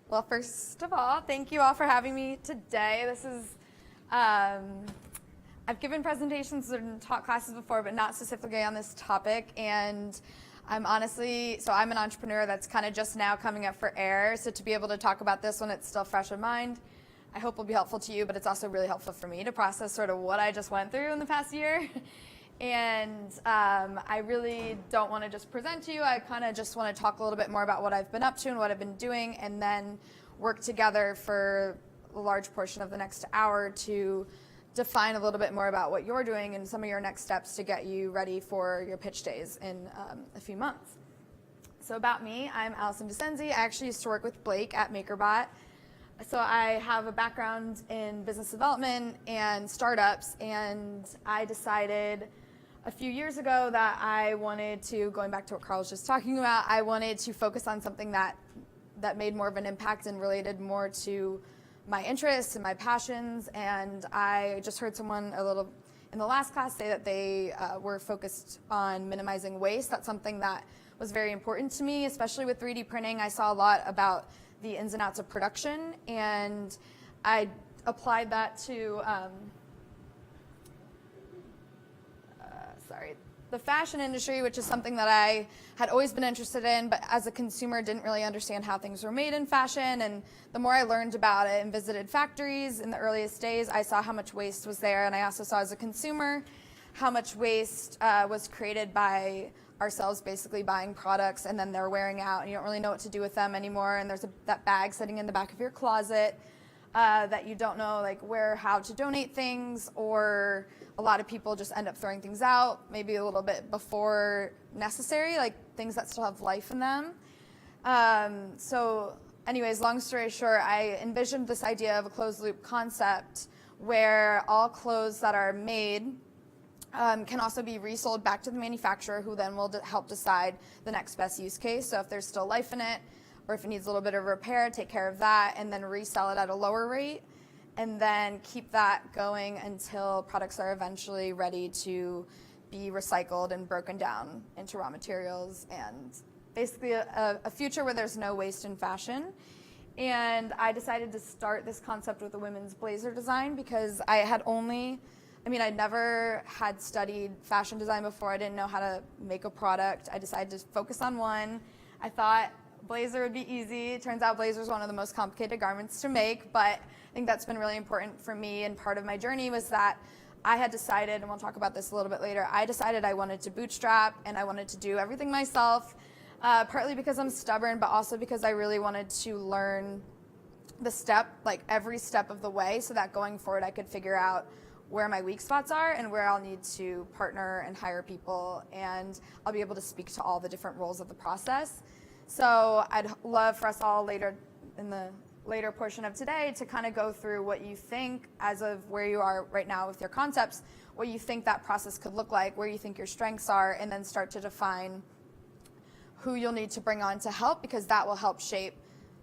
Well, first of all, thank you all for having me today. I've given presentations and taught classes before, but not specifically on this topic. And I'm an entrepreneur that's kind of just now coming up for air. So to be able to talk about this when it's still fresh in mind, I hope will be helpful to you, but it's also really helpful for me to process sort of what I just went through in the past year. And I really don't want to just present to you. I kind of just want to talk a little bit more about what I've been up to and what I've been doing, and then work together for a large portion of the next hour to define a little bit more about what you're doing and some of your next steps to get you ready for your pitch days in a few months. So about me, I'm Allison Vicenzi. I actually used to work with Blake at MakerBot. So I have a background in business development and startups, and I decided a few years ago that I wanted to, going back to what Carl was just talking about, I wanted to focus on something that made more of an impact and related more to my interests and my passions. And I just heard someone a little in the last class say that they were focused on minimizing waste. That's something that was very important to me, especially with 3D printing. I saw a lot about the ins and outs of production, and I applied that to the fashion industry, which is something that I had always been interested in, but as a consumer didn't really understand how things were made in fashion. And the more I learned about it and visited factories in the earliest days, I saw how much waste was there, and I also saw as a consumer how much waste was created by ourselves basically buying products and then they're wearing out and you don't really know what to do with them anymore, and there's that bag sitting in the back of your closet that you don't know how to donate things, or a lot of people just end up throwing things out maybe a little bit before necessary, like things that still have life in them. So anyways, long story short, I envisioned this idea of a closed loop concept where all clothes that are made can also be resold back to the manufacturer, who then will help decide the next best use case. So if there's still life in it, or if it needs a little bit of repair, take care of that, and then resell it at a lower rate, and then keep that going until products are eventually ready to be recycled and broken down into raw materials, and basically a future where there's no waste in fashion. And I decided to start this concept with a women's blazer design because I'd never had studied fashion design before. I didn't know how to make a product. I decided to focus on one. I thought blazer would be easy. It turns out blazer is one of the most complicated garments to make, but I think that's been really important for me, and part of my journey was that I had decided, and we'll talk about this a little bit later, I decided I wanted to bootstrap and I wanted to do everything myself, partly because I'm stubborn, but also because I really wanted to learn every step of the way, so that going forward I could figure out where my weak spots are and where I'll need to partner and hire people, and I'll be able to speak to all the different roles of the process. So I'd love for us all later in the later portion of today to kind of go through what you think, as of where you are right now with your concepts, what you think that process could look like, where you think your strengths are, and then start to define who you'll need to bring on to help, because that will help shape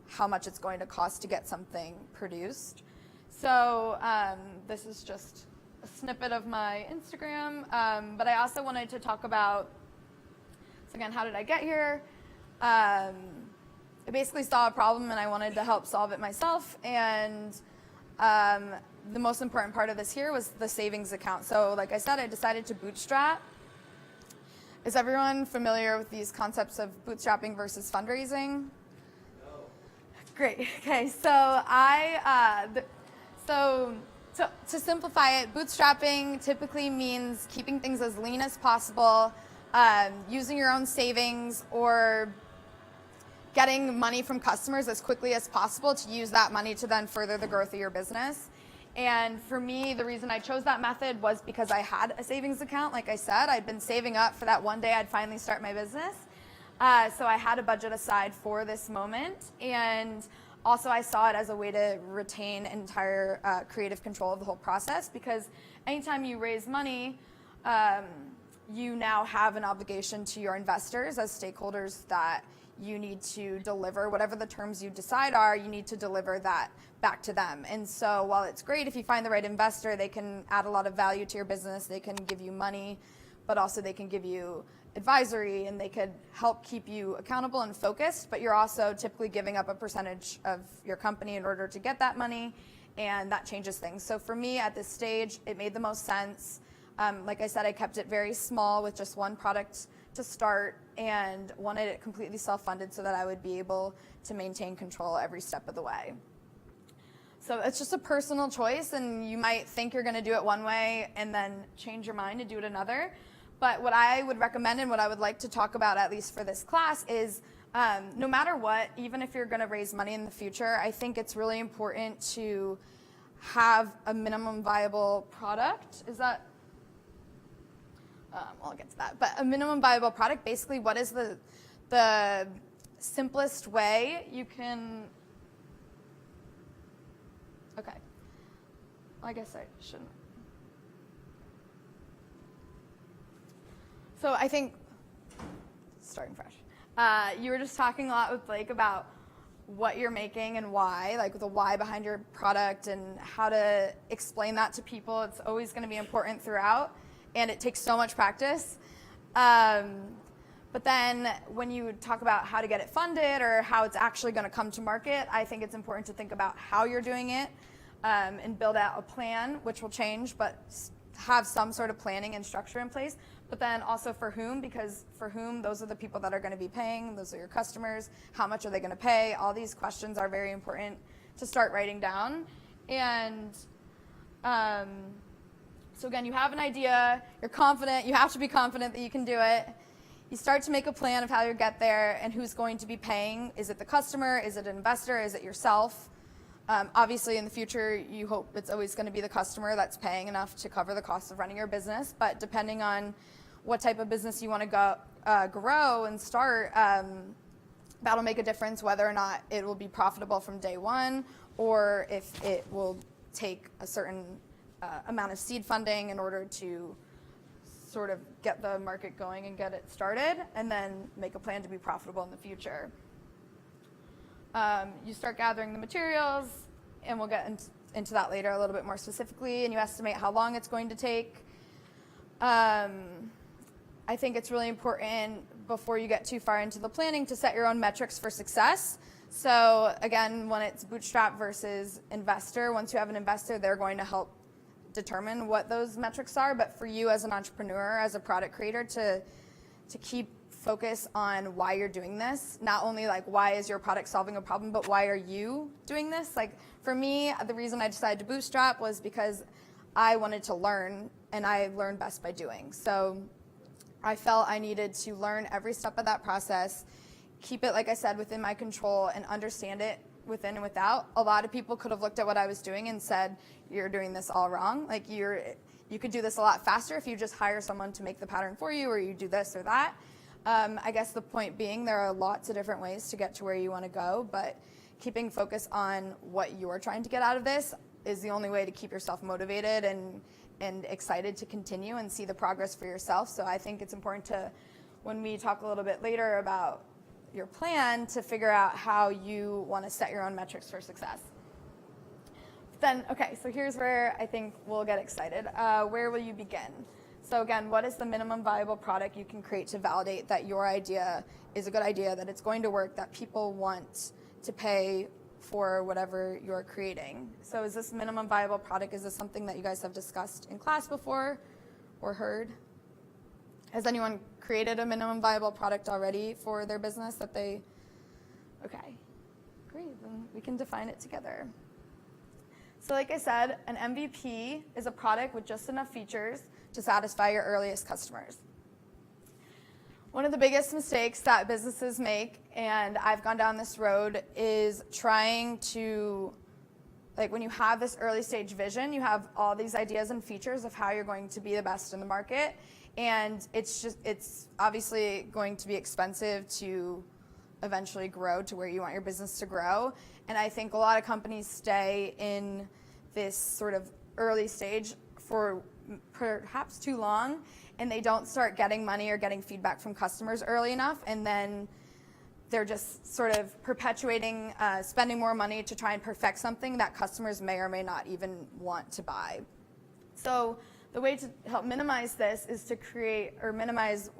how much it's going to cost to get something produced. So this is just a snippet of my Instagram, but I also wanted to talk about, so again, how did I get here? I basically saw a problem and I wanted to help solve it myself, and the most important part of this here was the savings account. So like I said, I decided to bootstrap. Is everyone familiar with these concepts of bootstrapping versus fundraising? No. Great. Okay, so to simplify it, bootstrapping typically means keeping things as lean as possible, using your own savings, or getting money from customers as quickly as possible to use that money to then further the growth of your business. And for me, the reason I chose that method was because I had a savings account. Like I said, I'd been saving up for that one day I'd finally start my business. So I had a budget aside for this moment, and also I saw it as a way to retain entire creative control of the whole process, because anytime you raise money, you now have an obligation to your investors as stakeholders that you need to deliver whatever the terms you decide are. You need to deliver that back to them. And so while it's great if you find the right investor, they can add a lot of value to your business, they can give you money, but also they can give you advisory, and they could help keep you accountable and focused, but you're also typically giving up a percentage of your company in order to get that money, and that changes things. So for me at this stage, it made the most sense. Like I said, I kept it very small with just one product to start and wanted it completely self-funded so that I would be able to maintain control every step of the way. So it's just a personal choice, and you might think you're going to do it one way and then change your mind and do it another. But what I would recommend and what I would like to talk about, at least for this class, is no matter what, even if you're going to raise money in the future, I think it's really important to have a minimum viable product. Is that? Well, I'll get to that. But a minimum viable product, basically, what is the simplest way you can? Okay. Well, I guess I shouldn't. So I think, starting fresh, you were just talking a lot with Blake about what you're making and why, like the why behind your product and how to explain that to people. It's always going to be important throughout, and it takes so much practice. But then when you talk about how to get it funded or how it's actually going to come to market, I think it's important to think about how you're doing it and build out a plan, which will change, but have some sort of planning and structure in place. But then also for whom, because for whom, those are the people that are going to be paying, those are your customers, how much are they going to pay? All these questions are very important to start writing down. And so again, you have an idea, you're confident, you have to be confident that you can do it. You start to make a plan of how you get there and who's going to be paying. Is it the customer? Is it an investor? Is it yourself? Obviously, in the future, you hope it's always going to be the customer that's paying enough to cover the cost of running your business. But depending on what type of business you want to grow and start, that'll make a difference whether or not it will be profitable from day one, or if it will take a certain amount of seed funding in order to sort of get the market going and get it started, and then make a plan to be profitable in the future. You start gathering the materials, and we'll get into that later a little bit more specifically, and you estimate how long it's going to take. I think it's really important before you get too far into the planning to set your own metrics for success. So again, when it's bootstrap versus investor, once you have an investor, they're going to help determine what those metrics are. But for you as an entrepreneur, as a product creator, to keep focus on why you're doing this, not only like why is your product solving a problem, but why are you doing this? Like for me, the reason I decided to bootstrap was because I wanted to learn, and I learn best by doing. So I felt I needed to learn every step of that process, keep it, like I said, within my control, and understand it within and without. A lot of people could have looked at what I was doing and said, you're doing this all wrong. Like you could do this a lot faster if you just hire someone to make the pattern for you, or you do this or that. I guess the point being, there are lots of different ways to get to where you want to go, but keeping focus on what you're trying to get out of this is the only way to keep yourself motivated and excited to continue and see the progress for yourself. So I think it's important to, when we talk a little bit later about your plan, to figure out how you want to set your own metrics for success. Then, okay, so here's where I think we'll get excited. Where will you begin? So again, what is the minimum viable product you can create to validate that your idea is a good idea, that it's going to work, that people want to pay for whatever you're creating? So is this minimum viable product, is this something that you guys have discussed in class before or heard? Has anyone created a minimum viable product already for their business that they, okay, great, then we can define it together. So like I said, an MVP is a product with just enough features to satisfy your earliest customers. One of the biggest mistakes that businesses make, and I've gone down this road, is trying to, like when you have this early stage vision, you have all these ideas and features of how you're going to be the best in the market, and it's obviously going to be expensive to eventually grow to where you want your business to grow. And I think a lot of companies stay in this sort of early stage for perhaps too long, and they don't start getting money or getting feedback from customers early enough, and then they're just sort of perpetuating spending more money to try and perfect something that customers may or may not even want to buy. So the way to help minimize this is to create, or minimize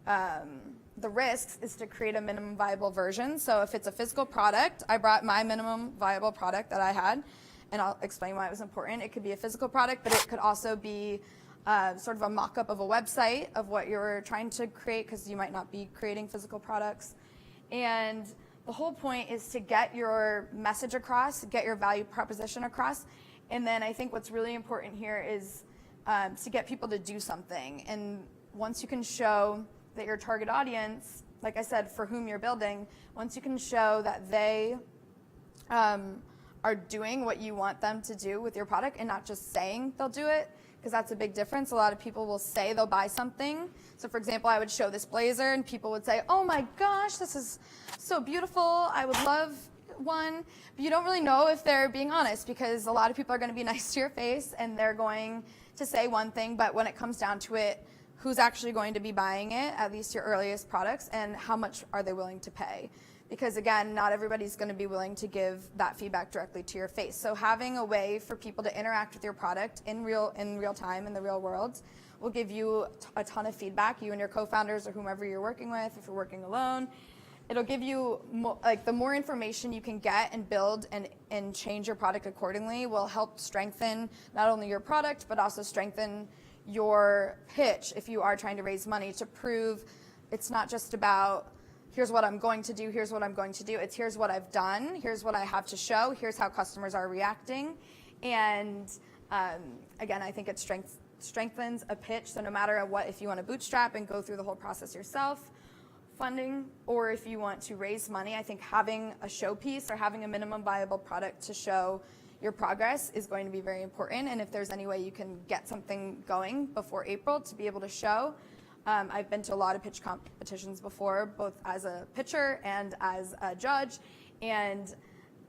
the risks is to create a minimum viable version. So if it's a physical product, I brought my minimum viable product that I had, and I'll explain why it was important. It could be a physical product, but it could also be sort of a mock-up of a website of what you're trying to create, because you might not be creating physical products. And the whole point is to get your message across, get your value proposition across. And then I think what's really important here is to get people to do something. And once you can show that your target audience, like I said, for whom you're building, once you can show that they are doing what you want them to do with your product and not just saying they'll do it, because that's a big difference. A lot of people will say they'll buy something. So for example, I would show this blazer and people would say, oh my gosh, this is so beautiful, I would love one. But you don't really know if they're being honest, because a lot of people are going to be nice to your face and they're going to say one thing, but when it comes down to it, who's actually going to be buying it, at least your earliest products, and how much are they willing to pay? Because again, not everybody's going to be willing to give that feedback directly to your face. So having a way for people to interact with your product in real time, in the real world, will give you a ton of feedback, you and your co-founders or whomever you're working with, if you're working alone. It'll give you, the more information you can get and build and change your product accordingly will help strengthen not only your product, but also strengthen your pitch if you are trying to raise money, to prove it's not just about here's what I'm going to do, here's what I'm going to do. It's here's what I've done, here's what I have to show, here's how customers are reacting. And again, I think it strengthens a pitch. So no matter what, if you want to bootstrap and go through the whole process yourself, funding, or if you want to raise money, I think having a showpiece or having a minimum viable product to show your progress is going to be very important. And if there's any way you can get something going before April to be able to show. I've been to a lot of pitch competitions before, both as a pitcher and as a judge. And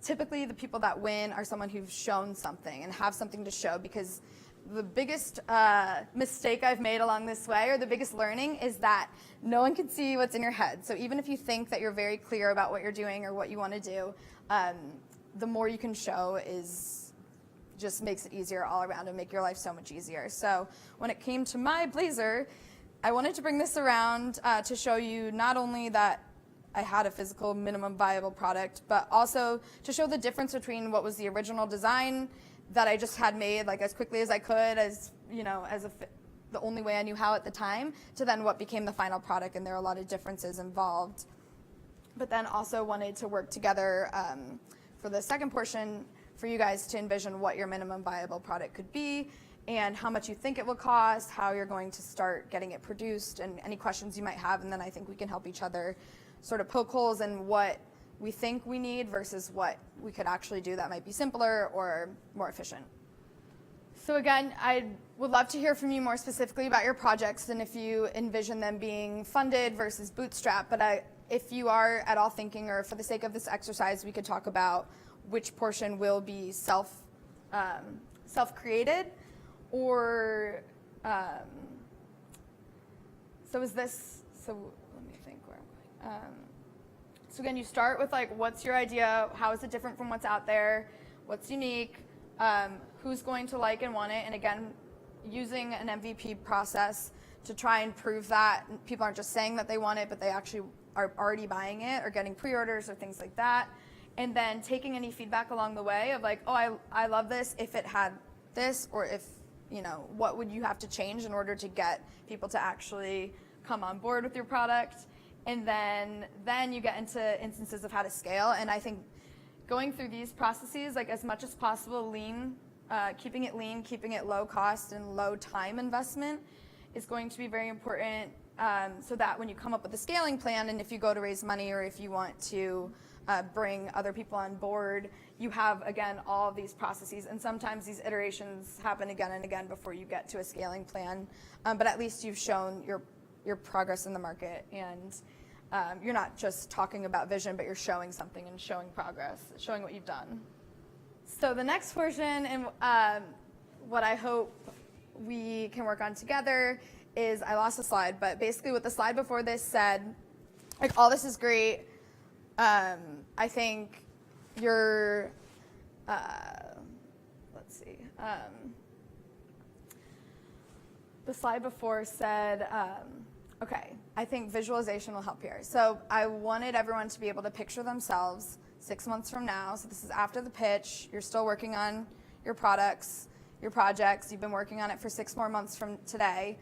typically the people that win are someone who's shown something and have something to show, because the biggest mistake I've made along this way, or the biggest learning, is that no one can see what's in your head. So even if you think that you're very clear about what you're doing or what you want to do, the more you can show just makes it easier all around and make your life so much easier. So when it came to my blazer, I wanted to bring this around to show you not only that I had a physical minimum viable product, but also to show the difference between what was the original design that I just had made like as quickly as I could, as you know, the only way I knew how at the time, to then what became the final product. And there are a lot of differences involved. But then also wanted to work together for the second portion for you guys to envision what your minimum viable product could be, and how much you think it will cost, how you're going to start getting it produced, and any questions you might have. And then I think we can help each other sort of poke holes in what we think we need versus what we could actually do that might be simpler or more efficient. So again, I would love to hear from you more specifically about your projects and if you envision them being funded versus bootstrap. But if you are at all thinking, or for the sake of this exercise, we could talk about which portion will be self-created, or so let me think where I'm going. So again, you start with like, what's your idea? How is it different from what's out there? What's unique? Who's going to like and want it? And again, using an MVP process to try and prove that people aren't just saying that they want it, but they actually are already buying it or getting pre-orders or things like that. And then taking any feedback along the way of like, oh, I love this if it had this, or if, you know, what would you have to change in order to get people to actually come on board with your product? And then you get into instances of how to scale. And I think going through these processes, like as much as possible, keeping it lean, keeping it low cost and low time investment is going to be very important, so that when you come up with a scaling plan, and if you go to raise money, or if you want to bring other people on board, you have, again, all of these processes. And sometimes these iterations happen again and again before you get to a scaling plan. But at least you've shown your progress in the market, and you're not just talking about vision, but you're showing something and showing progress, showing what you've done. So the next portion, and what I hope we can work on together, is, I lost a slide, but basically what the slide before this said, like, all this is great. I think you're, let's see. The slide before said, okay, I think visualization will help here. So I wanted everyone to be able to picture themselves 6 months from now. So this is after the pitch. You're still working on your products, your projects. You've been working on it for 6 more months from today,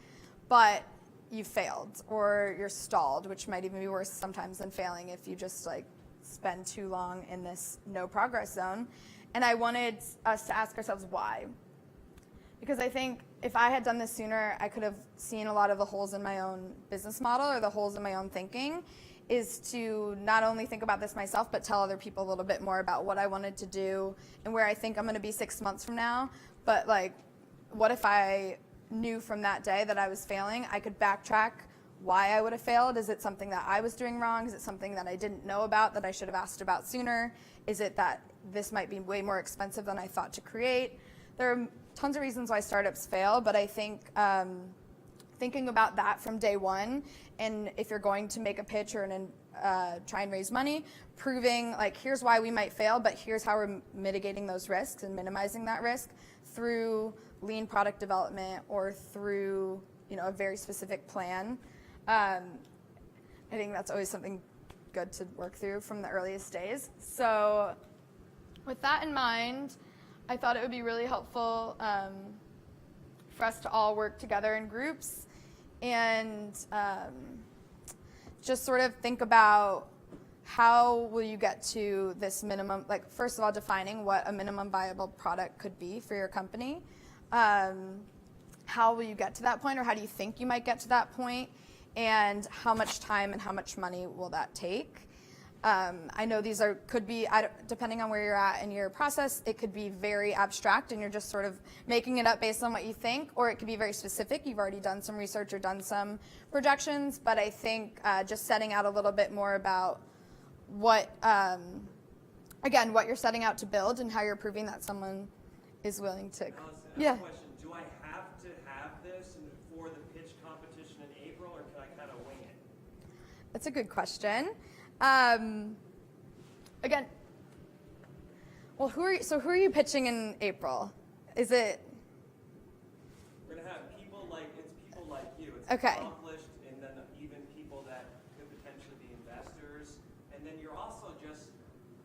but you failed or you're stalled, which might even be worse sometimes than failing if you just like spend too long in this no progress zone. And I wanted us to ask ourselves why. Because I think if I had done this sooner, I could have seen a lot of the holes in my own business model or the holes in my own thinking, is to not only think about this myself, but tell other people a little bit more about what I wanted to do and where I think I'm going to be 6 months from now. But like, what if I knew from that day that I was failing? I could backtrack why I would have failed. Is it something that I was doing wrong? Is it something that I didn't know about that I should have asked about sooner? Is it that this might be way more expensive than I thought to create? There are tons of reasons why startups fail, but I think thinking about that from day one, and if you're going to make a pitch or try and raise money, proving like, here's why we might fail, but here's how we're mitigating those risks and minimizing that risk through lean product development or through a very specific plan. I think that's always something good to work through from the earliest days. So with that in mind, I thought it would be really helpful for us to all work together in groups and just sort of think about how will you get to this minimum, like first of all, defining what a minimum viable product could be for your company. How will you get to that point, or how do you think you might get to that point, and how much time and how much money will that take? I know these could be, depending on where you're at in your process, it could be very abstract and you're just sort of making it up based on what you think, or it could be very specific. You've already done some research or done some projections, but I think just setting out a little bit more about what you're setting out to build and how you're proving that someone is willing to. Allison, I have a question. Do I have to have this for the pitch competition in April, or can I kind of wing it? That's a good question. Again, well, who are you pitching in April? Is it? We're gonna have people like you. It's okay. Accomplished, and then even people that could potentially be investors. And then you're also just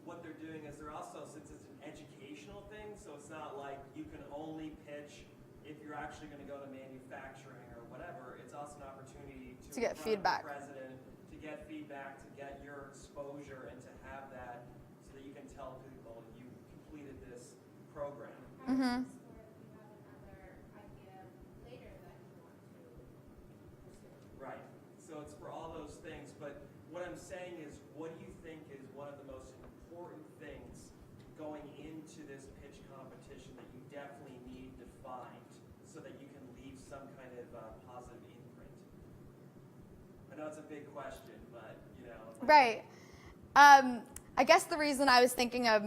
what they're doing is they're also, since it's an educational thing, so it's not like you can only pitch if you're actually going to go to manufacturing or whatever. It's also an opportunity to get feedback. The president, to get feedback, to get your exposure, and to have that so that you can tell people you completed this program. Mm-hmm. Right. So it's for all those things. But what I'm saying is, what do you think is one of the most important things going into this pitch competition that you definitely need defined so that you can leave some kind of positive imprint? I know it's a big question, but Right. I guess the reason I was thinking of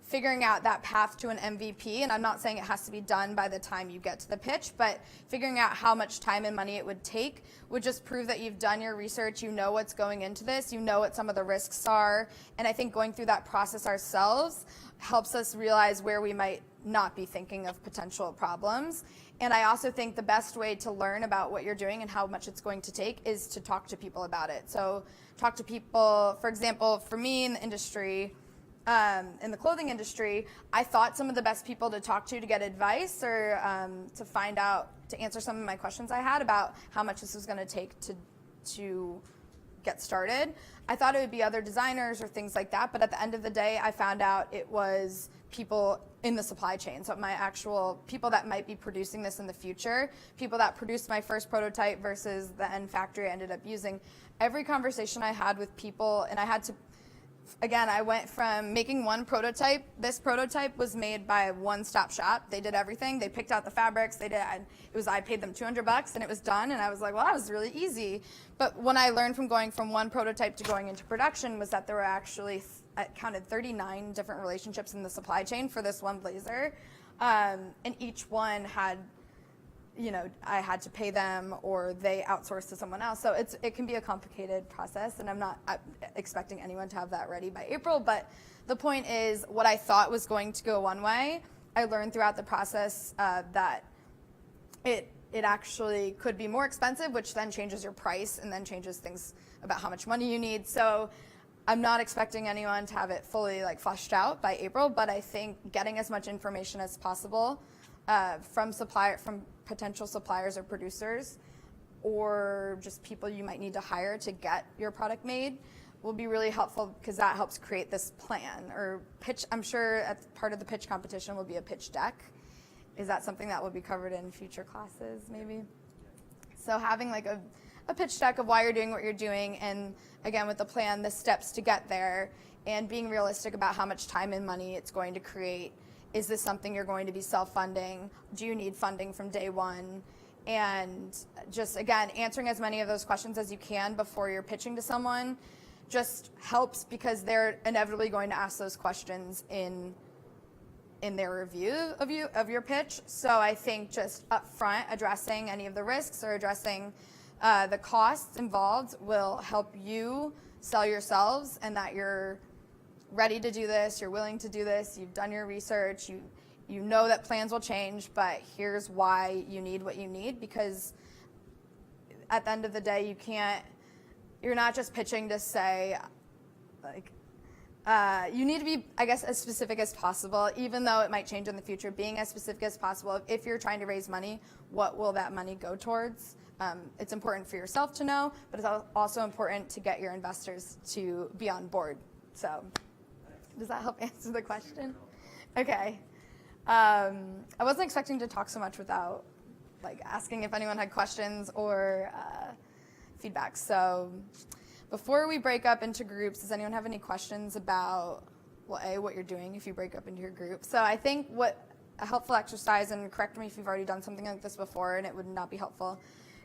figuring out that path to an MVP, and I'm not saying it has to be done by the time you get to the pitch, but figuring out how much time and money it would take would just prove that you've done your research, you know what's going into this, you know what some of the risks are, and I think going through that process ourselves helps us realize where we might not be thinking of potential problems. And I also think the best way to learn about what you're doing and how much it's going to take is to talk to people about it. So talk to people, for example, for me in the industry, in the clothing industry, I thought some of the best people to talk to get advice or to find out, to answer some of my questions I had about how much this was going to take to get started. I thought it would be other designers or things like that, but at the end of the day, I found out it was people in the supply chain. So my actual people that might be producing this in the future, people that produced my first prototype versus the end factory I ended up using. Every conversation I had with people, and I had to, again, I went from making one prototype. This prototype was made by a one-stop shop. They did everything. They picked out the fabrics. I paid them $200 and it was done. And I was like, well, that was really easy. But when I learned from going from one prototype to going into production was that there were actually, I counted 39 different relationships in the supply chain for this one blazer. And each one had, I had to pay them or they outsourced to someone else. So it can be a complicated process, and I'm not expecting anyone to have that ready by April. But the point is, what I thought was going to go one way, I learned throughout the process that it actually could be more expensive, which then changes your price and then changes things about how much money you need. So I'm not expecting anyone to have it fully like fleshed out by April, but I think getting as much information as possible from potential suppliers or producers, or just people you might need to hire to get your product made, will be really helpful, because that helps create this plan or pitch. I'm sure as part of the pitch competition will be a pitch deck. Is that something that will be covered in future classes maybe? So having like a pitch deck of why you're doing what you're doing, and again with the plan, the steps to get there, and being realistic about how much time and money it's going to create. Is this something you're going to be self-funding? Do you need funding from day one? And just, again, answering as many of those questions as you can before you're pitching to someone just helps, because they're inevitably going to ask those questions in their review of your pitch. So I think just up front addressing any of the risks or addressing the costs involved will help you sell yourselves, and that you're ready to do this, you're willing to do this, you've done your research, you know that plans will change, but here's why you need what you need. Because at the end of the day, you're not just pitching to say, like, you need to be, I guess, as specific as possible, even though it might change in the future. Being as specific as possible. If you're trying to raise money, what will that money go towards? It's important for yourself to know, but it's also important to get your investors to be on board. So does that help answer the question? Okay. I wasn't expecting to talk so much without like asking if anyone had questions or feedback. So before we break up into groups, does anyone have any questions about, well, what you're doing if you break up into your group? So I think what a helpful exercise, and correct me if you've already done something like this before and it would not be helpful,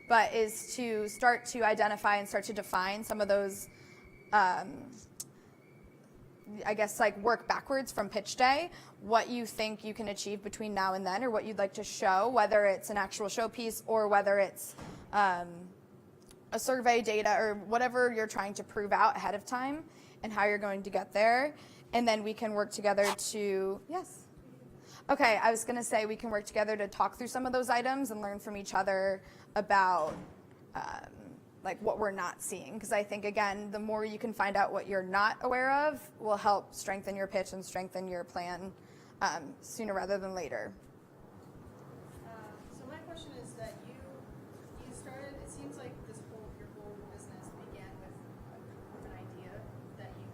but is to start to identify and start to define some of those I guess, like, work backwards from pitch day, what you think you can achieve between now and then, or what you'd like to show, whether it's an actual showpiece or whether it's a survey data or whatever you're trying to prove out ahead of time, and how you're going to get there. And then we can work together to, yes. Okay, I was going to say we can work together to talk through some of those items and learn from each other about like what we're not seeing, because I think, again, the more you can find out what you're not aware of will help strengthen your pitch and strengthen your plan sooner rather than later. So my question is that you started, it seems like your whole business began with an idea that you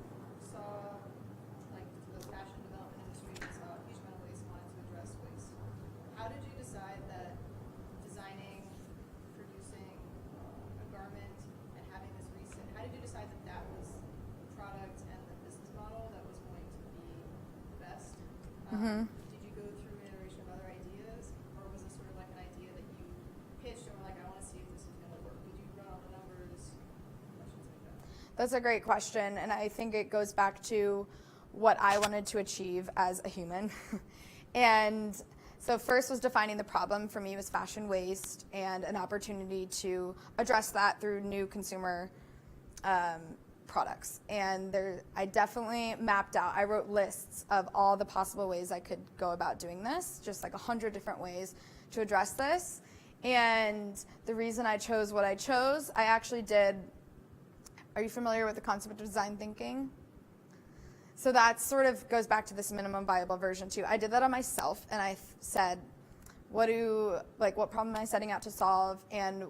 saw, like the fashion development industry saw a huge amount of waste and wanted to address waste. How did you decide that designing, producing a garment and having this recent, how did you decide that was the product and the business model that was going to be the best? Did you go through an iteration of other ideas, or was this sort of like an idea that you pitched and were like, I want to see if this is going to work? Did you run all the numbers? Questions like that. That's a great question, and I think it goes back to what I wanted to achieve as a human. And so first was defining the problem. For me, was fashion waste, and an opportunity to address that through new consumer products. And I definitely mapped out, I wrote lists of all the possible ways I could go about doing this, just like 100 different ways to address this. And the reason I chose what I chose, I actually did, are you familiar with the concept of design thinking? So that sort of goes back to this minimum viable version too. I did that on myself, and I said, what problem am I setting out to solve, and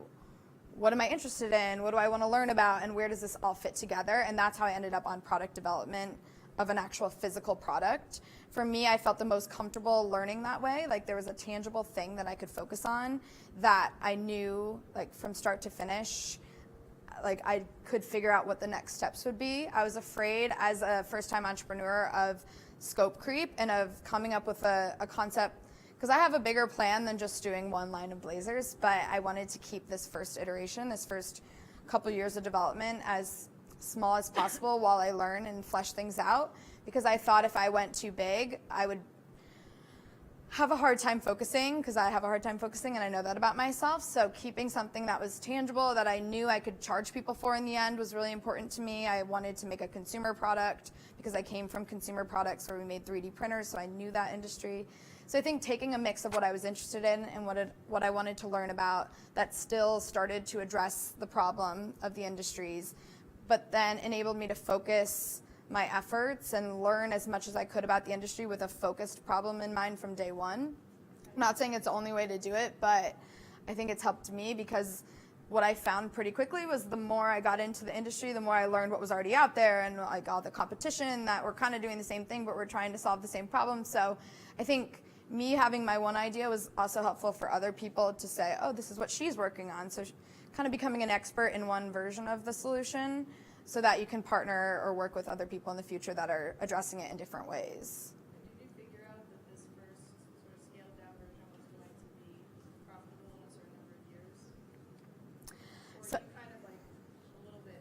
what am I interested in? What do I want to learn about? And where does this all fit together? And that's how I ended up on product development of an actual physical product. For me, I felt the most comfortable learning that way. Like, there was a tangible thing that I could focus on that I knew, like, from start to finish, like, I could figure out what the next steps would be. I was afraid as a first-time entrepreneur of scope creep and of coming up with a concept, because I have a bigger plan than just doing one line of blazers, but I wanted to keep this first iteration, this first couple years of development, as small as possible while I learn and flesh things out, because I thought if I went too big, have a hard time focusing, because I have a hard time focusing and I know that about myself. So keeping something that was tangible, that I knew I could charge people for in the end, was really important to me. I wanted to make a consumer product because I came from consumer products where we made 3D printers, so I knew that industry. So I think taking a mix of what I was interested in and what I wanted to learn about that still started to address the problem of the industries, but then enabled me to focus my efforts and learn as much as I could about the industry with a focused problem in mind from day one. I'm not saying it's the only way to do it, but I think it's helped me, because what I found pretty quickly was the more I got into the industry, the more I learned what was already out there, and like all the competition that we're kind of doing the same thing, but we're trying to solve the same problem. So I think me having my one idea was also helpful for other people to say, oh, this is what she's working on. So kind of becoming an expert in one version of the solution, so that you can partner or work with other people in the future that are addressing it in different ways. Did you figure out that this first sort of scaled down version was going to be profitable in a certain number of years? Or So, are you kind of like a little bit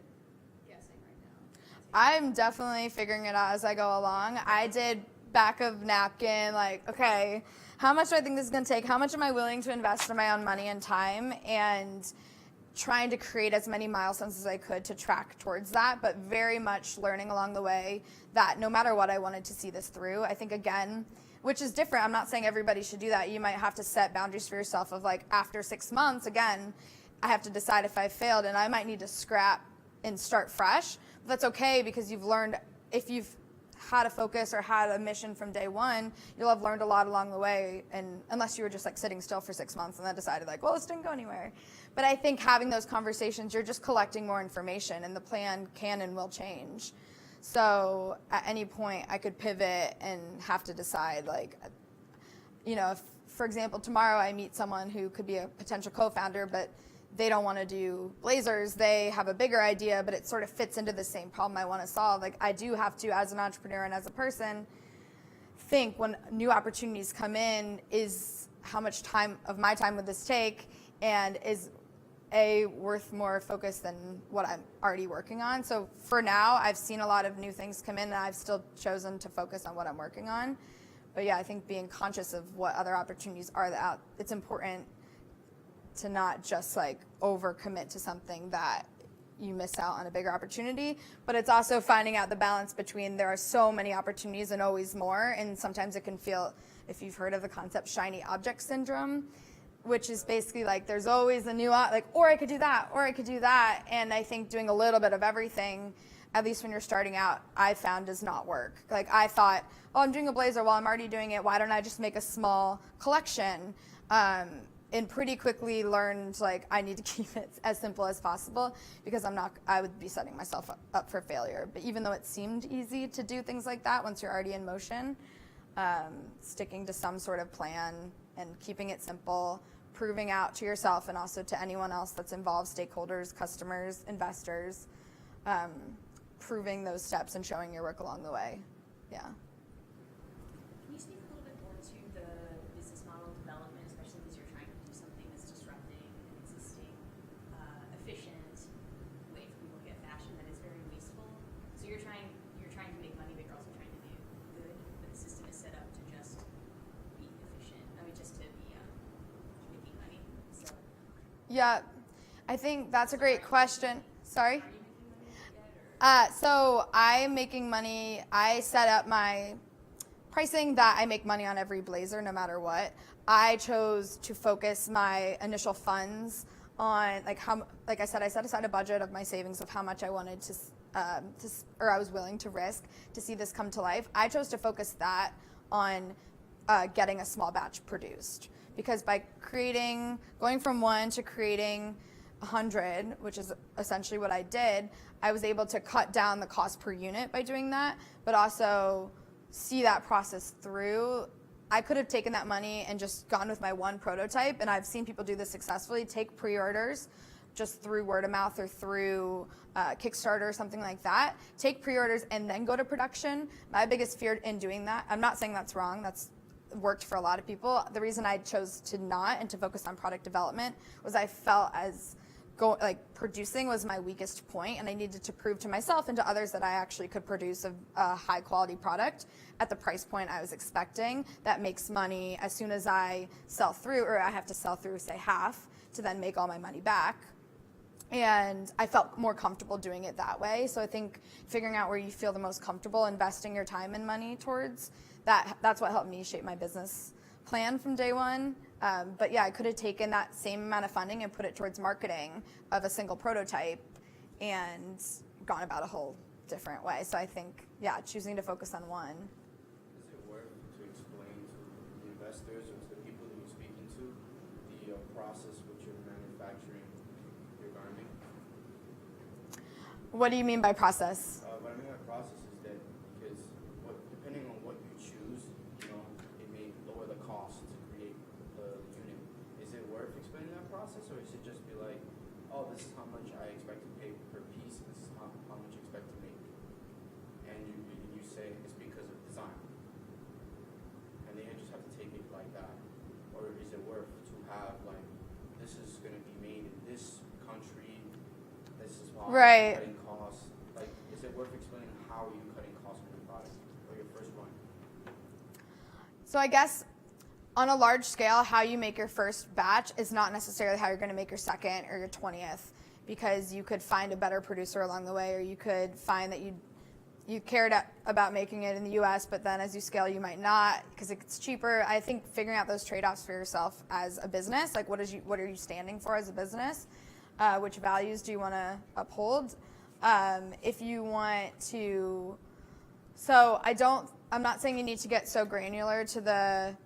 guessing right now? I'm definitely figuring it out as I go along. I did back of napkin, like, okay, how much do I think this is going to take? How much am I willing to invest in my own money and time? And trying to create as many milestones as I could to track towards that, but very much learning along the way that no matter what, I wanted to see this through. I think, again, which is different. I'm not saying everybody should do that. You might have to set boundaries for yourself of like, after 6 months, again, I have to decide if I failed, and I might need to scrap and start fresh. But that's okay, because you've learned, if you've had a focus or had a mission from day one, you'll have learned a lot along the way, and unless you were just like sitting still for 6 months and then decided like, well, this didn't go anywhere. But I think having those conversations, you're just collecting more information, and the plan can and will change. So at any point I could pivot and have to decide, like, you know, if, for example, tomorrow I meet someone who could be a potential co-founder, but they don't want to do blazers. They have a bigger idea, but it sort of fits into the same problem I want to solve. Like, I do have to, as an entrepreneur and as a person, think when new opportunities come in, is how much time of my time would this take, and is worth more focus than what I'm already working on. So for now, I've seen a lot of new things come in, and I've still chosen to focus on what I'm working on. But yeah, I think being conscious of what other opportunities are out, it's important to not just like overcommit to something that you miss out on a bigger opportunity. But it's also finding out the balance between, there are so many opportunities and always more, and sometimes it can feel, if you've heard of the concept shiny object syndrome, which is basically like there's always a new, like, or I could do that, or I could do that. And I think doing a little bit of everything, at least when you're starting out, I found does not work. Like, I thought, oh, I'm doing a blazer, well, I'm already doing it, why don't I just make a small collection? And pretty quickly learned, like, I need to keep it as simple as possible, because I would be setting myself up for failure. But even though it seemed easy to do things like that once you're already in motion, sticking to some sort of plan and keeping it simple, proving out to yourself and also to anyone else that's involved, stakeholders, customers, investors, proving those steps and showing your work along the way. Yeah. Can you speak a little bit more to the business model development, especially as you're trying to do something that's disrupting an existing, efficient way for people to get fashion that is very wasteful? So you're trying to make money, but you're also trying to do good, but the system is set up to just be efficient. I mean, just to be making money. So. Yeah, I think that's a great question. Sorry? Are you making money yet, or? So I'm making money. I set up my pricing that I make money on every blazer, no matter what. I chose to focus my initial funds on, like I said, I set aside a budget of my savings of how much I wanted to or I was willing to risk to see this come to life. I chose to focus that on getting a small batch produced, because by going from 1 to creating 100, which is essentially what I did, I was able to cut down the cost per unit by doing that, but also see that process through. I could have taken that money and just gone with my one prototype, and I've seen people do this successfully, take pre-orders just through word of mouth or through Kickstarter or something like that, take pre-orders and then go to production. My biggest fear in doing that, I'm not saying that's wrong, that's worked for a lot of people. The reason I chose to not and to focus on product development was I felt as producing was my weakest point, and I needed to prove to myself and to others that I actually could produce a high quality product at the price point I was expecting that makes money as soon as I sell through, or I have to sell through, say, half to then make all my money back. And I felt more comfortable doing it that way. So I think figuring out where you feel the most comfortable investing your time and money towards, that's what helped me shape my business plan from day one. But yeah, I could have taken that same amount of funding and put it towards marketing of a single prototype and gone about a whole different way. So I think, yeah, choosing to focus on one. Is it worth to explain to the investors or to the people that you're speaking to the process which you're manufacturing your garment? What do you mean by process? What I mean by process is that because depending on what you choose, it may lower the cost to create the unit. Is it worth explaining that process, or is it just be like, oh, this is how much I expect to pay per piece, this is how much you expect to make, and you say it's because of design, and then you just have to take it like that, or is it worth to have like, this is going to be made in this country, this is why Right. cutting costs. Like, is it worth explaining how are you cutting costs on your product or your first run? So I guess on a large scale, how you make your first batch is not necessarily how you're going to make your second or your 20th, because you could find a better producer along the way, or you could find that you cared about making it in the US, but then as you scale, you might not because it's cheaper. I think figuring out those trade-offs for yourself as a business, like what are you standing for as a business? Which values do you want to uphold? If you want to, I'm not saying you need to get so granular to the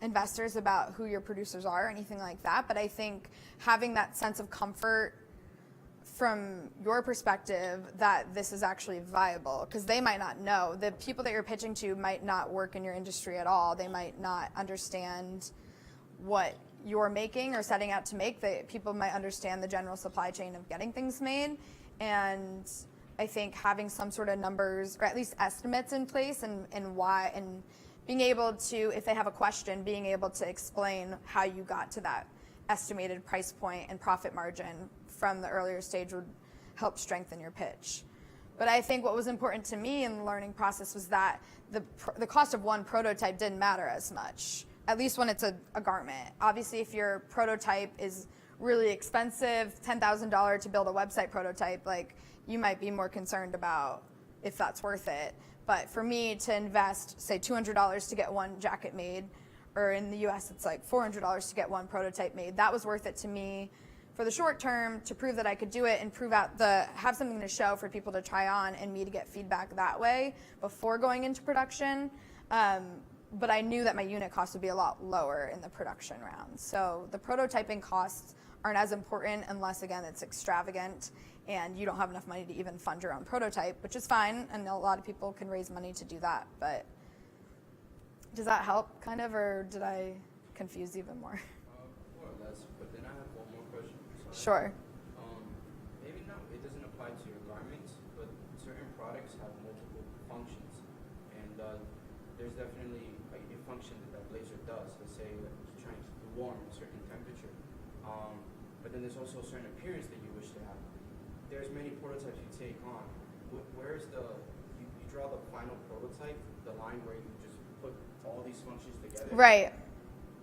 investors about who your producers are or anything like that, but I think having that sense of comfort from your perspective that this is actually viable, because they might not know. The people that you're pitching to might not work in your industry at all. They might not understand what you're making or setting out to make. People might understand the general supply chain of getting things made, and I think having some sort of numbers or at least estimates in place and why, and being able to, if they have a question, being able to explain how you got to that estimated price point and profit margin from the earlier stage would help strengthen your pitch. But I think what was important to me in the learning process was that the cost of one prototype didn't matter as much, at least when it's a garment. Obviously, if your prototype is really expensive, $10,000 to build a website prototype, like, you might be more concerned about if that's worth it. But for me to invest, say, $200 to get one jacket made, or in the US it's like $400 to get one prototype made, that was worth it to me for the short term to prove that I could do it and have something to show for people to try on and me to get feedback that way before going into production. But I knew that my unit cost would be a lot lower in the production round. So the prototyping costs aren't as important unless, again, it's extravagant and you don't have enough money to even fund your own prototype, which is fine, and a lot of people can raise money to do that. But does that help, kind of, or did I confuse even more? More or less, but then I have one more question. Sure. Maybe not, it doesn't apply to your garments, but certain products have multiple functions, and there's definitely a function that blazer does. Let's say you're trying to keep it warm at a certain temperature, but then there's also a certain appearance that you wish to have. There's many prototypes you take on. Where's you draw the final prototype, the line where you just put all these functions together? Right.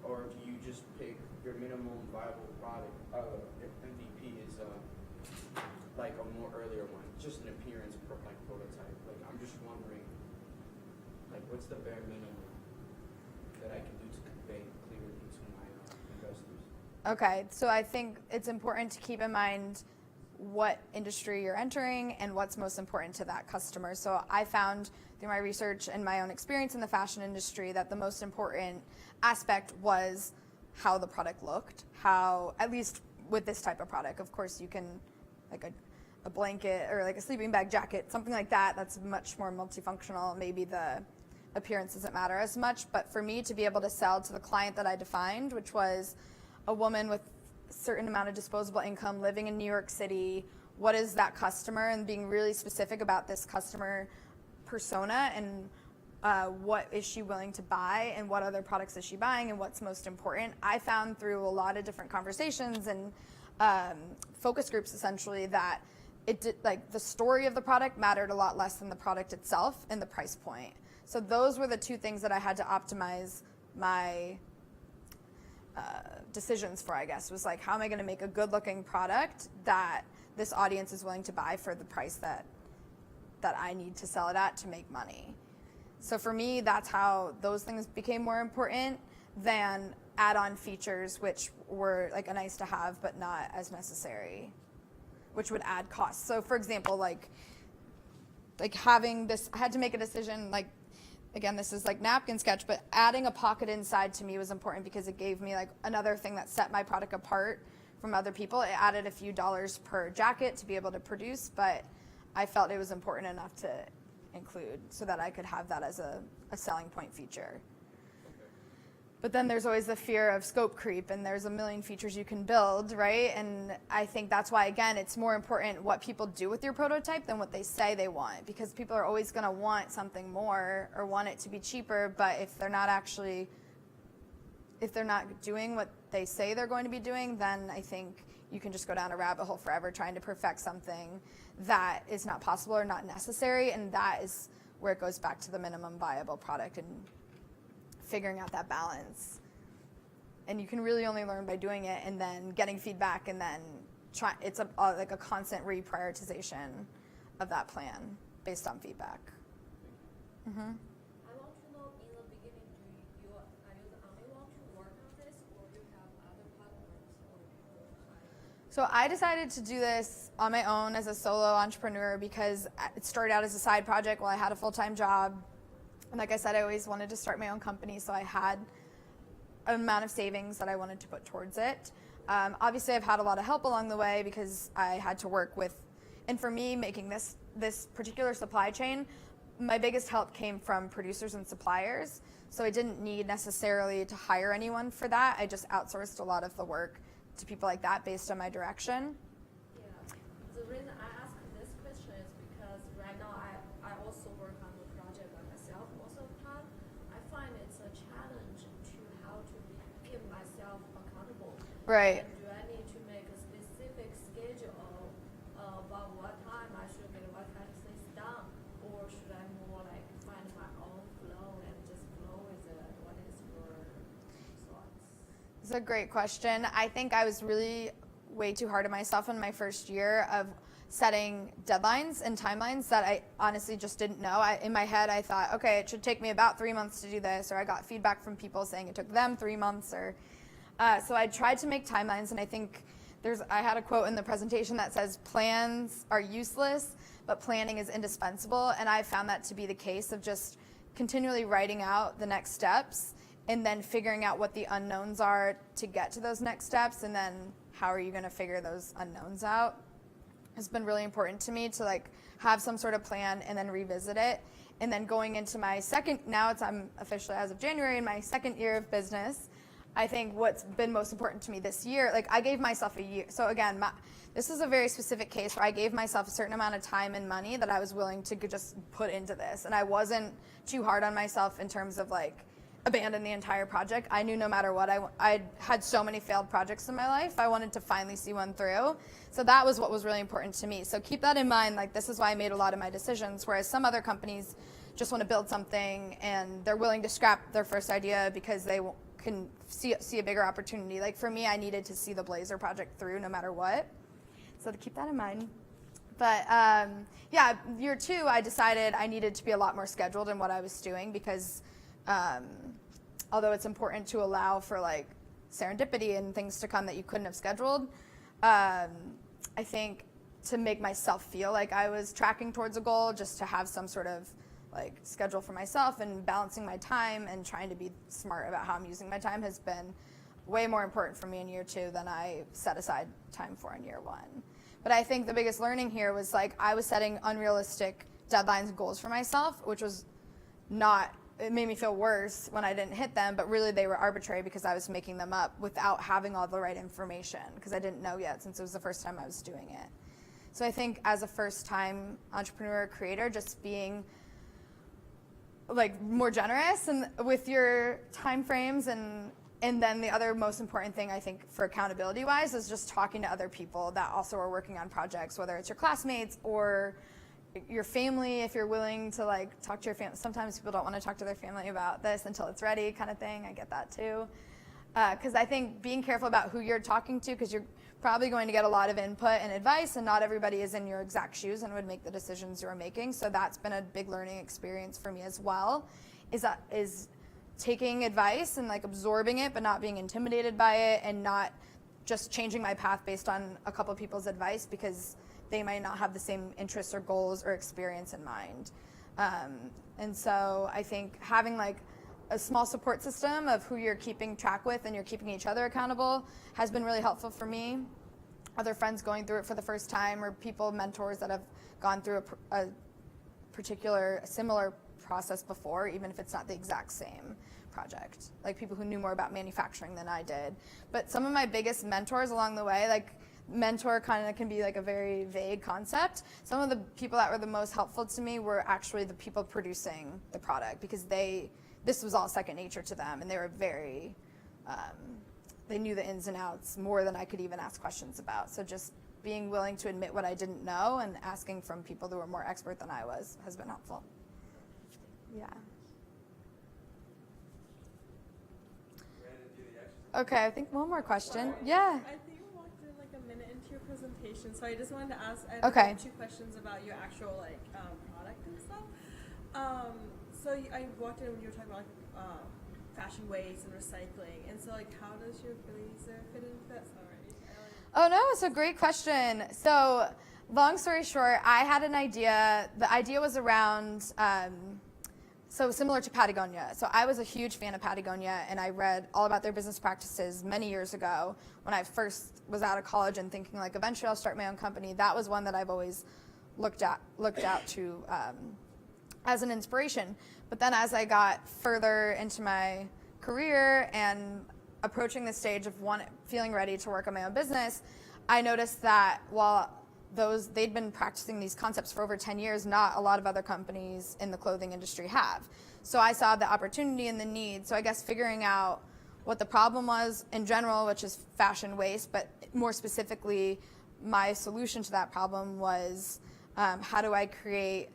Or do you just pick your minimum viable product? MVP is like a more earlier one, just an appearance prototype. Like, I'm just wondering, like, what's the bare minimum that I can do to convey clearly to my investors? Okay, so I think it's important to keep in mind what industry you're entering and what's most important to that customer. So I found through my research and my own experience in the fashion industry that the most important aspect was how the product looked, how, at least with this type of product, of course you can, like a blanket or like a sleeping bag jacket, something like that, that's much more multifunctional. Maybe the appearance doesn't matter as much, but for me to be able to sell to the client that I defined, which was a woman with certain amount of disposable income living in New York City, what is that customer, and being really specific about this customer persona and what is she willing to buy and what other products is she buying and what's most important. I found through a lot of different conversations and focus groups essentially that it did, like the story of the product mattered a lot less than the product itself and the price point. So those were the two things that I had to optimize my decisions for, I guess, was like, how am I going to make a good looking product that this audience is willing to buy for the price that I need to sell it at to make money. So for me, that's how those things became more important than add-on features, which were like a nice to have, but not as necessary, which would add costs. So for example, like having this, I had to make a decision, like, again, this is like napkin sketch, but adding a pocket inside to me was important because it gave me like another thing that set my product apart from other people. It added a few dollars per jacket to be able to produce, but I felt it was important enough to include so that I could have that as a selling point feature. But then there's always the fear of scope creep, and there's a million features you can build, right? And I think that's why, again, it's more important what people do with your prototype than what they say they want, because people are always going to want something more or want it to be cheaper, but if they're not doing what they say they're going to be doing, then I think you can just go down a rabbit hole forever trying to perfect something that is not possible or not necessary, and that is where it goes back to the minimum viable product and figuring out that balance. And you can really only learn by doing it and then getting feedback, and then it's like a constant reprioritization of that plan based on feedback. Mm-hmm. I want to know, in the beginning, are you the only one to work on this, or you have other partners or people? So I decided to do this on my own as a solo entrepreneur because it started out as a side project while I had a full-time job. And like I said, I always wanted to start my own company, so I had an amount of savings that I wanted to put towards it. Obviously, I've had a lot of help along the way because I had to work with, and for me, making this particular supply chain, my biggest help came from producers and suppliers. So I didn't need necessarily to hire anyone for that. I just outsourced a lot of the work to people like that based on my direction. Yeah. The reason I ask this question is because right now I also work on the project by myself most of the time. I find it's a challenge to how to keep myself accountable. Right. And do I need to make a specific schedule about what time I should get what kind of things done, or should I more like find my own flow and just flow with it? What is your thoughts? It's a great question. I think I was really way too hard on myself in my first year of setting deadlines and timelines that I honestly just didn't know. In my head, I thought, okay, it should take me about 3 months to do this, or I got feedback from people saying it took them 3 months, or so I tried to make timelines, and I think I had a quote in the presentation that says, plans are useless, but planning is indispensable, and I found that to be the case of just continually writing out the next steps and then figuring out what the unknowns are to get to those next steps, and then how are you going to figure those unknowns out. It's been really important to me to like have some sort of plan and then revisit it. And then going into my I'm officially, as of January, in my second year of business, I think what's been most important to me this year, like I gave myself a year. So again, this is a very specific case where I gave myself a certain amount of time and money that I was willing to just put into this. And I wasn't too hard on myself in terms of like abandon the entire project. I knew no matter what, I had so many failed projects in my life. I wanted to finally see one through. So that was what was really important to me. So keep that in mind. Like this is why I made a lot of my decisions, whereas some other companies just want to build something and they're willing to scrap their first idea because they can see a bigger opportunity. Like for me, I needed to see the Blazer project through no matter what. So to keep that in mind. But yeah, year 2, I decided I needed to be a lot more scheduled in what I was doing because although it's important to allow for like serendipity and things to come that you couldn't have scheduled, I think to make myself feel like I was tracking towards a goal, just to have some sort of like schedule for myself and balancing my time and trying to be smart about how I'm using my time has been way more important for me in year 2 than I set aside time for in year 1. But I think the biggest learning here was like I was setting unrealistic deadlines and goals for myself, which was it made me feel worse when I didn't hit them, but really they were arbitrary because I was making them up without having all the right information because I didn't know yet since it was the first time I was doing it. So I think as a first-time entrepreneur creator, just being like more generous and with your time frames and And then the other most important thing, I think, for accountability wise, is just talking to other people that also are working on projects, whether it's your classmates or your family, if you're willing to like talk to your family. Sometimes people don't want to talk to their family about this until it's ready, kind of thing. I get that too. Because I think being careful about who you're talking to, because you're probably going to get a lot of input and advice, and not everybody is in your exact shoes and would make the decisions you're making. So that's been a big learning experience for me as well, is taking advice and like absorbing it, but not being intimidated by it, and not just changing my path based on a couple people's advice because they might not have the same interests or goals or experience in mind. And so I think having like a small support system of who you're keeping track with and you're keeping each other accountable has been really helpful for me. Other friends going through it for the first time, or people, mentors that have gone through a similar process before, even if it's not the exact same project. Like people who knew more about manufacturing than I did. But some of my biggest mentors along the way, like mentor kind of can be like a very vague concept. Some of the people that were the most helpful to me were actually the people producing the product, because this was all second nature to them, and they were very, they knew the ins and outs more than I could even ask questions about. So just being willing to admit what I didn't know and asking from people who were more expert than I was has been helpful. Yeah. Okay, I think one more question. Yeah. I think we walked in like a minute into your presentation, so I just wanted to ask. I Okay. have 2 questions about your actual like product and stuff. I walked in when you were talking about like fashion waste and recycling, and so like how does your blazer fit into that? Sorry. Oh no, it's a great question. So, long story short, I had an idea. The idea was around. So similar to Patagonia. So I was a huge fan of Patagonia, and I read all about their business practices many years ago when I first was out of college and thinking like eventually I'll start my own company. That was one that I've always looked out to as an inspiration. But then as I got further into my career and approaching the stage of feeling ready to work on my own business, I noticed that while they'd been practicing these concepts for over 10 years, not a lot of other companies in the clothing industry have. So I saw the opportunity and the need. So I guess figuring out what the problem was in general, which is fashion waste, but more specifically, my solution to that problem was how do I create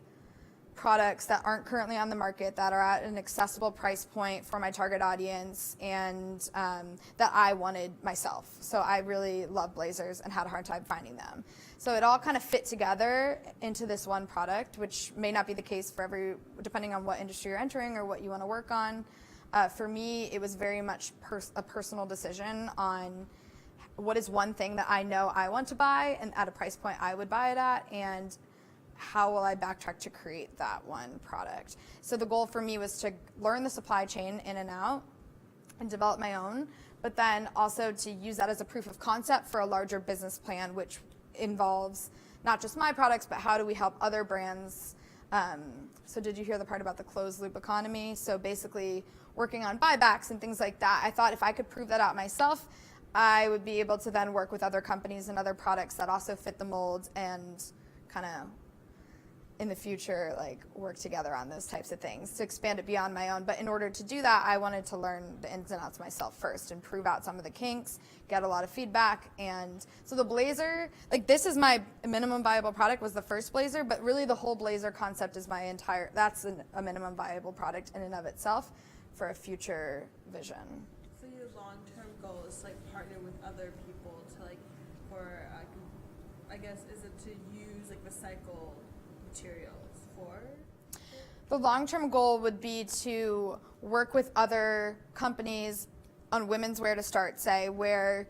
products that aren't currently on the market, that are at an accessible price point for my target audience, and that I wanted myself. So I really love blazers and had a hard time finding them. So it all kind of fit together into this one product, which may not be the case for depending on what industry you're entering or what you want to work on. For me, it was very much a personal decision on what is one thing that I know I want to buy and at a price point I would buy it at, and how will I backtrack to create that one product. So the goal for me was to learn the supply chain in and out and develop my own, but then also to use that as a proof of concept for a larger business plan, which involves not just my products, but how do we help other brands. So did you hear the part about the closed loop economy? So basically working on buybacks and things like that. I thought if I could prove that out myself, I would be able to then work with other companies and other products that also fit the mold and kind of in the future, like work together on those types of things to expand it beyond my own. But in order to do that, I wanted to learn the ins and outs myself first and prove out some of the kinks, get a lot of feedback. And so the blazer, like this is my minimum viable product, was the first blazer, but really the whole blazer concept is that's a minimum viable product in and of itself for a future vision. So your long-term goal is like partner with other people to like, for I guess, is it to use like recycled materials for? The long-term goal would be to work with other companies on women's wear to start, say, where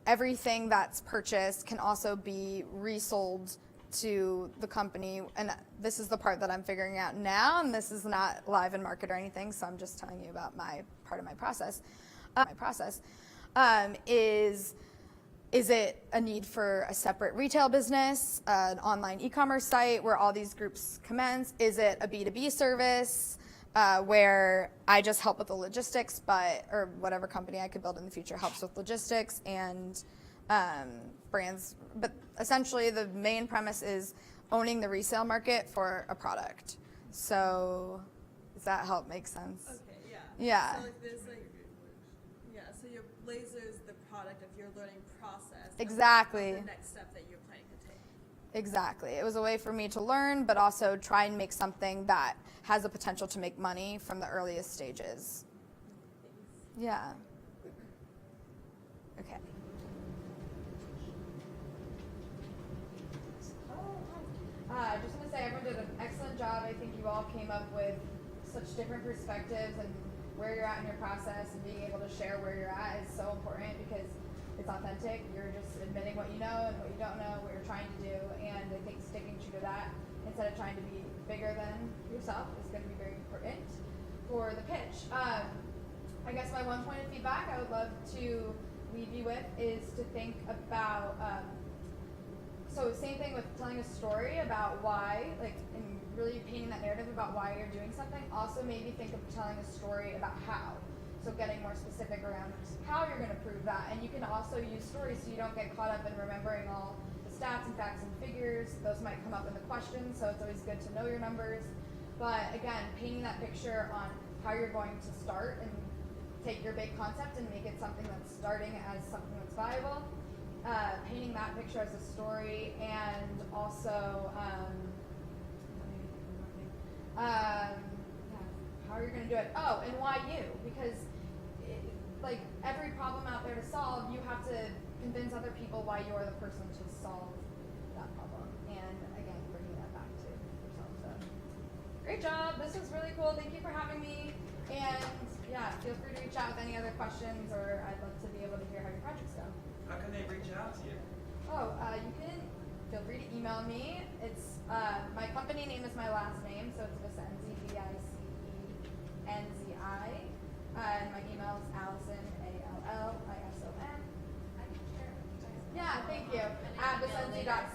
everything that's purchased can also be resold to the company. And this is the part that I'm figuring out now, and this is not live in market or anything, so I'm just telling you about my part of my process. Is it a need for a separate retail business, an online e-commerce site where all these groups commence? Is it a B2B service where I just help with the logistics, or whatever company I could build in the future helps with logistics and brands? But essentially the main premise is owning the resale market for a product. So does that help make sense? Okay, yeah. Yeah. So like there's like So your laser is the product of your learning process. Exactly. Of the next step that you're planning to take. Exactly. It was a way for me to learn, but also try and make something that has the potential to make money from the earliest stages. Yeah. Okay. I just want to say everyone did an excellent job. I think you all came up with such different perspectives, and where you're at in your process and being able to share where you're at is so important because it's authentic. You're just admitting what you know and what you don't know, what you're trying to do, and I think sticking true to that instead of trying to be bigger than yourself is going to be very important for the pitch. I guess my one point of feedback I would love to leave you with is to think about, so same thing with telling a story about why, like, and really painting that narrative about why you're doing something. Also maybe think of telling a story about how. So getting more specific around how you're going to prove that. And you can also use stories so you don't get caught up in remembering all the stats and facts and figures. Those might come up in the questions, so it's always good to know your numbers. But again, painting that picture on how you're going to start and take your big concept and make it something that's starting as something that's viable. Painting that picture as a story, and also how you're going to do it. Oh, and why you? Because like every problem out there to solve, you have to convince other people why you're the person to solve that problem. And again, bringing that back to yourself. So great job. This was really cool. Thank you for having me. And yeah, feel free to reach out with any other questions, or I'd love to be able to hear how your projects go. How can they reach out to you? Oh, you can feel free to email me. It's my company name is my last name, so it's Vicenzi, Vicenzi, and my email is Allison, Allison. I can share it with you guys. Yeah, thank you. At Vicenzi.co.